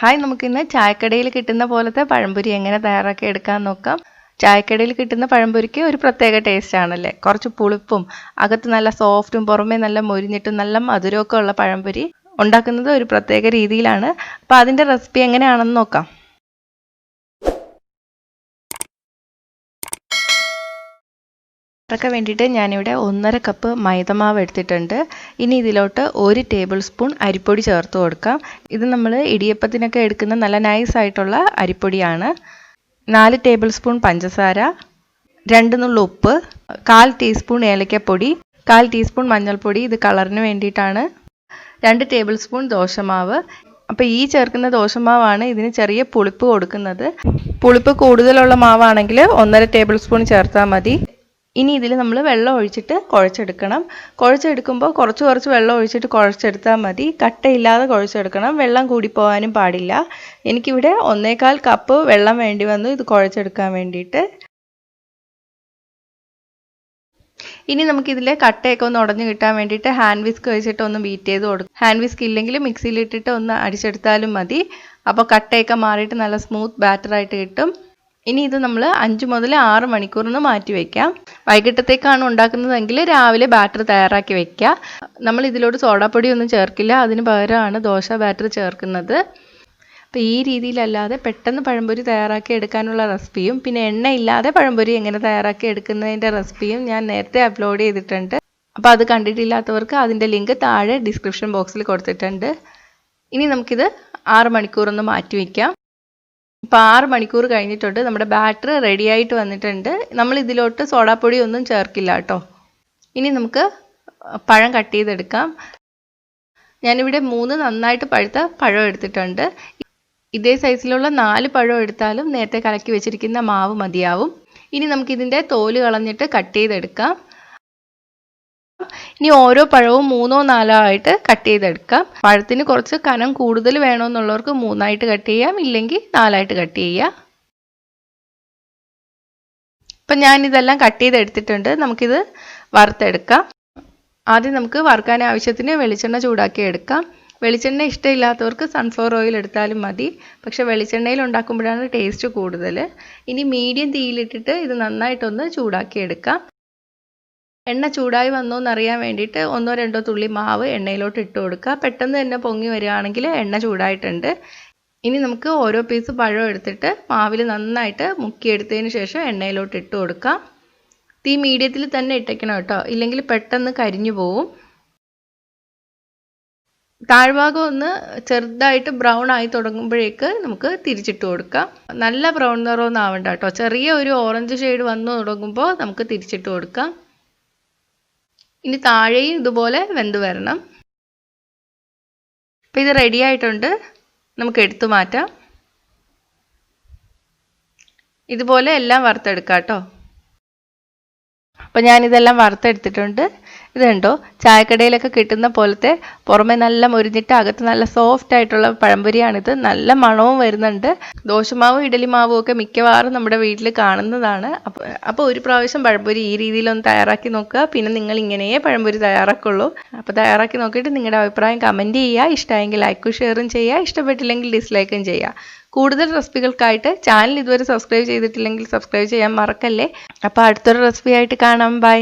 Hi, നമുക്കിന്ന് ചായക്കടയിൽ കിട്ടുന്ന പോലത്തെ പഴംപൊരി എങ്ങനെ തയ്യാറാക്കി എടുക്കാൻ നോക്കാം. ചായക്കടയിൽ കിട്ടുന്ന പഴംപൊരിക്ക് ഒരു പ്രത്യേക ടേസ്റ്റ് ആണല്ലേ. കുറച്ച് പുളിപ്പും അകത്ത് നല്ല സോഫ്റ്റും പുറമേ നല്ല മൊരിഞ്ഞിട്ടും നല്ല മധുരമൊക്കെ ഉള്ള പഴംപൊരി ഉണ്ടാക്കുന്നത് ഒരു പ്രത്യേക രീതിയിലാണ്. അപ്പോൾ അതിൻ്റെ റെസിപ്പി എങ്ങനെയാണെന്ന് നോക്കാം. ക്ക് വേണ്ടിയിട്ട് ഞാനിവിടെ 1.5 കപ്പ് മൈദമാവ് എടുത്തിട്ടുണ്ട്. ഇനി ഇതിലോട്ട് 1 ടേബിൾ സ്പൂൺ അരിപ്പൊടി ചേർത്ത് കൊടുക്കാം. ഇത് നമ്മൾ ഇടിയപ്പത്തിനൊക്കെ എടുക്കുന്ന നല്ല നൈസ് ആയിട്ടുള്ള അരിപ്പൊടിയാണ്. 4 ടേബിൾ സ്പൂൺ പഞ്ചസാര, 2 നുള്ളു ഉപ്പ്, 1/4 ടീസ്പൂൺ ഏലക്കപ്പൊടി, 1/4 ടീസ്പൂൺ മഞ്ഞൾപ്പൊടി, ഇത് കളറിന് വേണ്ടിയിട്ടാണ്, 2 ടേബിൾ സ്പൂൺ ദോശമാവ്. അപ്പോൾ ഈ ചേർക്കുന്ന ദോശമാവാണ് ഇതിന് ചെറിയ പുളിപ്പ് കൊടുക്കുന്നത്. പുളിപ്പ് കൂടുതലുള്ള മാവാണെങ്കിൽ 1.5 ടേബിൾ സ്പൂൺ ചേർത്താൽ മതി. ഇനി ഇതിൽ നമ്മൾ വെള്ളം ഒഴിച്ചിട്ട് കുഴച്ചെടുക്കണം. കുഴച്ചെടുക്കുമ്പോൾ കുറച്ച് വെള്ളം ഒഴിച്ചിട്ട് കുഴച്ചെടുത്താൽ മതി. കട്ടയില്ലാതെ കുഴച്ചെടുക്കണം. വെള്ളം കൂടിപ്പോകാനും പാടില്ല. എനിക്കിവിടെ 1.25 കപ്പ് വെള്ളം വേണ്ടി വന്നു ഇത് കുഴച്ചെടുക്കാൻ വേണ്ടിയിട്ട്. ഇനി നമുക്കിതിലെ കട്ടയൊക്കെ ഒന്ന് ഉടഞ്ഞു കിട്ടാൻ വേണ്ടിയിട്ട് ഹാൻഡ് വിസ്ക് വെച്ചിട്ട് ഒന്ന് ബീറ്റ് ചെയ്ത് കൊടുക്കും. ഹാൻഡ് വിസ്ക് ഇല്ലെങ്കിൽ മിക്സിയിലിട്ടിട്ട് ഒന്ന് അടിച്ചെടുത്താലും മതി. അപ്പോൾ കട്ടയൊക്കെ മാറിയിട്ട് നല്ല സ്മൂത്ത് ബാറ്ററായിട്ട് കിട്ടും. ഇനി ഇത് നമ്മൾ 5 മുതൽ 6 മണിക്കൂറിന് മാറ്റി വയ്ക്കാം. വൈകിട്ടത്തേക്കാണ് ഉണ്ടാക്കുന്നതെങ്കിൽ രാവിലെ ബാറ്റർ തയ്യാറാക്കി വയ്ക്കുക. നമ്മൾ ഇതിലോട്ട് സോഡാപ്പൊടി ഒന്നും ചേർക്കില്ല. അതിന് പകരമാണ് ദോശ ബാറ്റർ ചേർക്കുന്നത്. അപ്പോൾ ഈ രീതിയിലല്ലാതെ പെട്ടെന്ന് പഴംപൊരി തയ്യാറാക്കി എടുക്കാനുള്ള റെസിപ്പിയും പിന്നെ എണ്ണയില്ലാതെ പഴംപൊരി എങ്ങനെ തയ്യാറാക്കി എടുക്കുന്നതിൻ്റെ റെസിപ്പിയും ഞാൻ നേരത്തെ അപ്ലോഡ് ചെയ്തിട്ടുണ്ട്. അപ്പോൾ അത് കണ്ടിട്ടില്ലാത്തവർക്ക് അതിൻ്റെ ലിങ്ക് താഴെ ഡിസ്ക്രിപ്ഷൻ ബോക്സിൽ കൊടുത്തിട്ടുണ്ട്. ഇനി നമുക്കിത് 6 മണിക്കൂറൊന്ന് മാറ്റി വയ്ക്കാം. ഇപ്പോൾ 6 മണിക്കൂർ കഴിഞ്ഞിട്ടുണ്ട്. നമ്മുടെ ബാറ്റർ റെഡി ആയിട്ട് വന്നിട്ടുണ്ട്. നമ്മൾ ഇതിലോട്ട് സോഡാപ്പൊടി ഒന്നും ചേർക്കില്ല കേട്ടോ. ഇനി നമുക്ക് പഴം കട്ട് ചെയ്തെടുക്കാം. ഞാനിവിടെ 3 നന്നായിട്ട് പഴുത്ത പഴം എടുത്തിട്ടുണ്ട്. ഇതേ സൈസിലുള്ള 4 പഴം എടുത്താലും നേരത്തെ കലക്കി വെച്ചിരിക്കുന്ന മാവ് മതിയാവും. ഇനി നമുക്കിതിൻ്റെ തോല് കളഞ്ഞിട്ട് കട്ട് ചെയ്തെടുക്കാം. ഇനി ഓരോ പഴവും 3ഓ 4ഓ ആയിട്ട് കട്ട് ചെയ്തെടുക്കാം. പഴത്തിന് കുറച്ച് കനം കൂടുതൽ വേണമെന്നുള്ളവർക്ക് 3 ആയിട്ട് കട്ട് ചെയ്യാം, ഇല്ലെങ്കിൽ 4 ആയിട്ട് കട്ട് ചെയ്യാം. അപ്പം ഞാനിതെല്ലാം കട്ട് ചെയ്തെടുത്തിട്ടുണ്ട്. നമുക്കിത് വറുത്തെടുക്കാം. ആദ്യം നമുക്ക് വറുക്കാൻ ആവശ്യത്തിന് വെളിച്ചെണ്ണ ചൂടാക്കി എടുക്കാം. വെളിച്ചെണ്ണ ഇഷ്ടമില്ലാത്തവർക്ക് സൺഫ്ലവർ ഓയിൽ എടുത്താലും മതി. പക്ഷെ വെളിച്ചെണ്ണയിൽ ഉണ്ടാക്കുമ്പോഴാണ് ടേസ്റ്റ് കൂടുതൽ. ഇനി മീഡിയം തീയിലിട്ടിട്ട് ഇത് നന്നായിട്ടൊന്ന് ചൂടാക്കി എടുക്കാം. എണ്ണ ചൂടായി വന്നോ എന്നറിയാൻ വേണ്ടിയിട്ട് 1-2 തുള്ളി മാവ് എണ്ണയിലോട്ട് ഇട്ട് കൊടുക്കുക. പെട്ടെന്ന് തന്നെ പൊങ്ങി വരികയാണെങ്കിൽ എണ്ണ ചൂടായിട്ടുണ്ട്. ഇനി നമുക്ക് ഓരോ പീസ് പഴം എടുത്തിട്ട് മാവിൽ നന്നായിട്ട് മുക്കിയെടുത്തതിന് ശേഷം എണ്ണയിലോട്ട് ഇട്ട് കൊടുക്കാം. തീ മീഡിയത്തിൽ തന്നെ ഇട്ടേക്കണം കേട്ടോ, ഇല്ലെങ്കിൽ പെട്ടെന്ന് കരിഞ്ഞു പോവും. താഴ്ഭാഗം ഒന്ന് ചെറുതായിട്ട് ബ്രൗൺ ആയി തുടങ്ങുമ്പോഴേക്ക് നമുക്ക് തിരിച്ചിട്ട് കൊടുക്കാം. നല്ല ബ്രൗൺ നിറമൊന്നും ആവണ്ട കേട്ടോ. ചെറിയ ഒരു ഓറഞ്ച് ഷെയ്ഡ് വന്നു തുടങ്ങുമ്പോൾ നമുക്ക് തിരിച്ചിട്ട് കൊടുക്കാം. ഇനി താഴെയും ഇതുപോലെ വെന്ത് വരണം. അപ്പോൾ ഇത് റെഡി ആയിട്ടുണ്ട്. നമുക്ക് എടുത്തു മാറ്റാം. ഇതുപോലെ എല്ലാം വറുത്തെടുക്കാം കേട്ടോ. അപ്പോൾ ഞാനിതെല്ലാം വറുത്തെടുത്തിട്ടുണ്ട്. ഇത് കണ്ടോ, ചായക്കടയിലൊക്കെ കിട്ടുന്ന പോലത്തെ പുറമെ നല്ല മൊരിഞ്ഞിട്ട് അകത്ത് നല്ല സോഫ്റ്റ് ആയിട്ടുള്ള പഴംപൊരിയാണിത്. നല്ല മണവും വരുന്നുണ്ട്. ദോശമാവും ഇഡലിമാവും ഒക്കെ മിക്കവാറും നമ്മുടെ വീട്ടിൽ കാണുന്നതാണ്. അപ്പോൾ ഒരു പ്രാവശ്യം പഴംപൊരി ഈ രീതിയിലൊന്ന് തയ്യാറാക്കി നോക്കുക. പിന്നെ നിങ്ങൾ ഇങ്ങനെയേ പഴംപൊരി തയ്യാറാക്കുള്ളൂ. അപ്പോൾ തയ്യാറാക്കി നോക്കിയിട്ട് നിങ്ങളുടെ അഭിപ്രായം കമൻറ്റ് ചെയ്യുക. ഇഷ്ടമായെങ്കിൽ ലൈക്കും ഷെയറും ചെയ്യുക. ഇഷ്ടപ്പെട്ടില്ലെങ്കിൽ ഡിസ്ലൈക്കും ചെയ്യുക. കൂടുതൽ റെസിപ്പികൾക്കായിട്ട് ചാനൽ ഇതുവരെ സബ്സ്ക്രൈബ് ചെയ്തിട്ടില്ലെങ്കിൽ സബ്സ്ക്രൈബ് ചെയ്യാൻ മറക്കല്ലേ. അപ്പോൾ അടുത്തൊരു റെസിപ്പി ആയിട്ട് കാണാം. ബൈ.